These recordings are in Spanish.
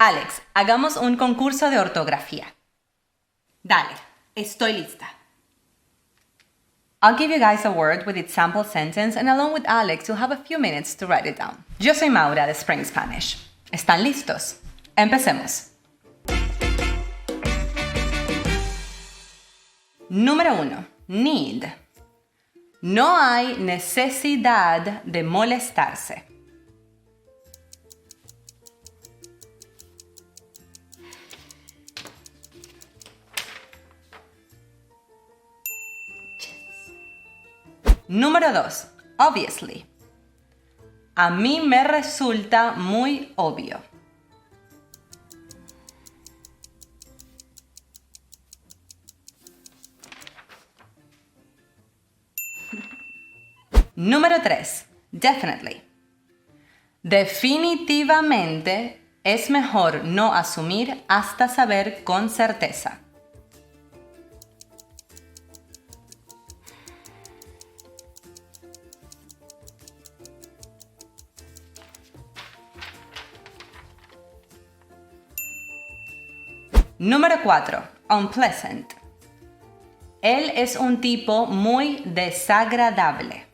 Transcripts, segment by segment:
Alex, hagamos un concurso de ortografía. Dale, estoy lista. I'll give you guys a word with its sample sentence and along with Alex, you'll have a few minutes to write it down. Yo soy Maura de Spring Spanish. ¿Están listos? Empecemos. Número 1. Need. No hay necesidad de molestarse. Número 2. Obviously. A mí me resulta muy obvio. Número 3. Definitely. Definitivamente es mejor no asumir hasta saber con certeza. Número 4. Unpleasant. Él es un tipo muy desagradable.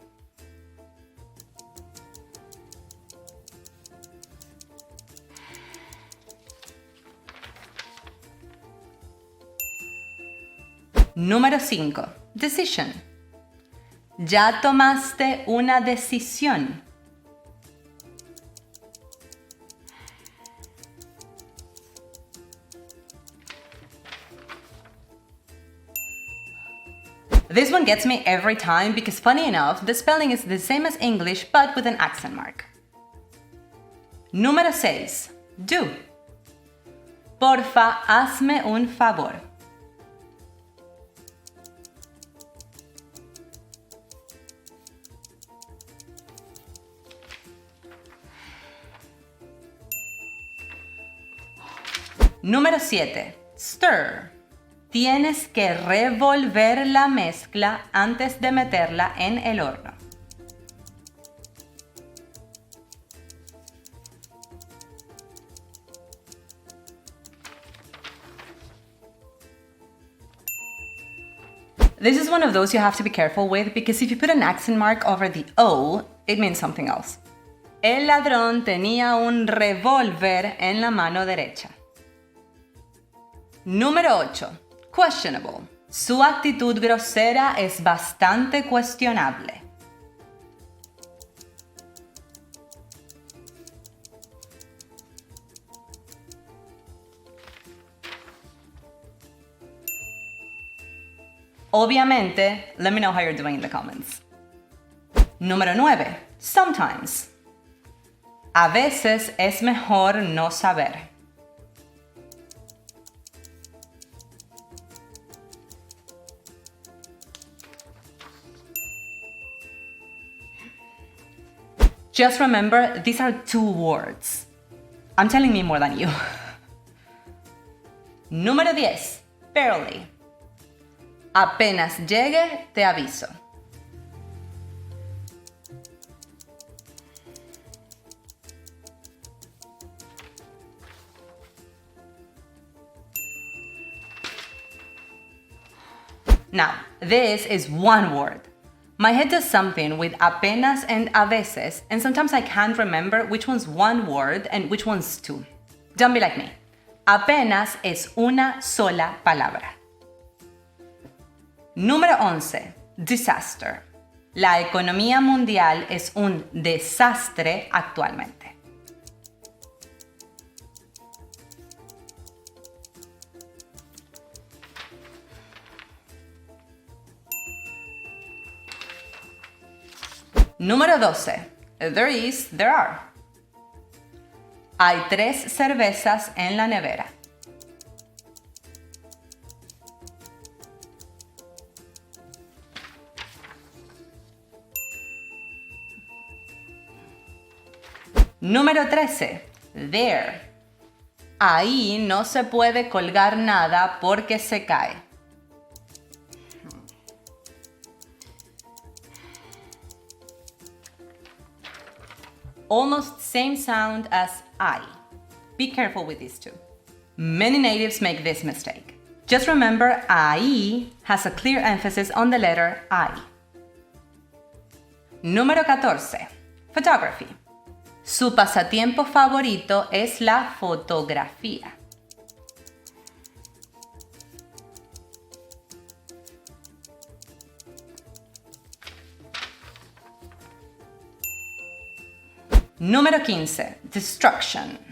Número 5. Decision. Ya tomaste una decisión. This one gets me every time because funny enough, the spelling is the same as English but with an accent mark. Número 6. Do. Porfa, hazme un favor. Número 7. Stir. Tienes que revolver la mezcla antes de meterla en el horno. This is one of those you have to be careful with because if you put an accent mark over the O, it means something else. El ladrón tenía un revólver en la mano derecha. Número 8. Questionable. Su actitud grosera es bastante cuestionable. Obviamente, let me know how you're doing in the comments. Número 9. Sometimes. A veces es mejor no saber. Just remember, these are 2 words. I'm telling me more than you. Número 10. Barely. Apenas llegue, te aviso. Now, this is one word. My head does something with apenas and a veces, and sometimes I can't remember which one's one word and which one's 2. Don't be like me. Apenas es una sola palabra. Número 11. Disaster. La economía mundial es un desastre actualmente. Número 12. There is, there are. Hay 3 cervezas en la nevera. Número 13. There. Ahí no se puede colgar nada porque se cae. Almost same sound as I. be careful with these two. Many natives make this mistake. Just remember, ahí has a clear emphasis on the letter I. Número 14. Photography. Su pasatiempo favorito es la fotografía. Número 15. Destruction.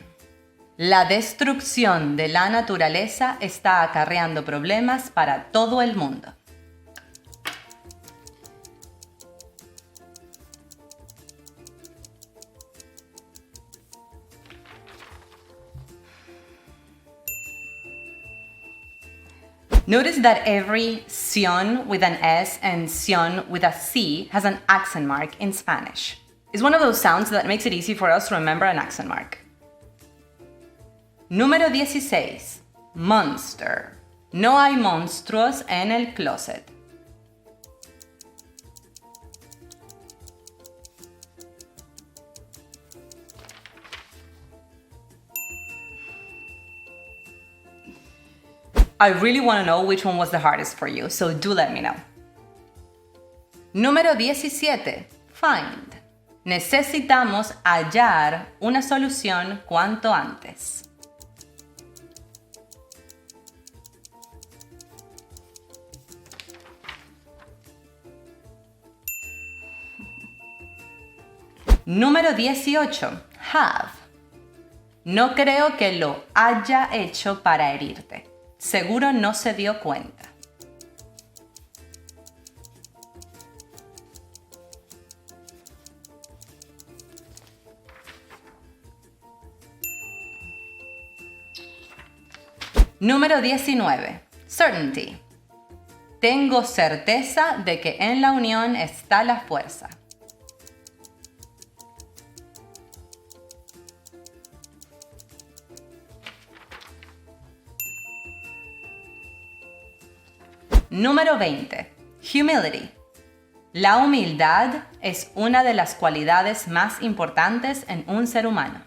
La destrucción de la naturaleza está acarreando problemas para todo el mundo. Notice that every sion with an S and sion with a C has an accent mark in Spanish. It's one of those sounds that makes it easy for us to remember an accent mark. Número 16. Monster. No hay monstruos en el closet. I really want to know which one was the hardest for you, so do let me know. Número 17. Find. Necesitamos hallar una solución cuanto antes. Número 18. Have. No creo que lo haya hecho para herirte. Seguro no se dio cuenta. Número 19. Certainty. Tengo certeza de que en la unión está la fuerza. Número 20. Humility. La humildad es una de las cualidades más importantes en un ser humano.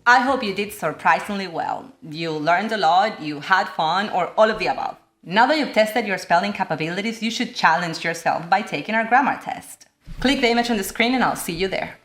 I hope you did surprisingly well. You learned a lot, you had fun, or all of the above. Now that you've tested your spelling capabilities, you should challenge yourself by taking our grammar test. Click the image on the screen and I'll see you there.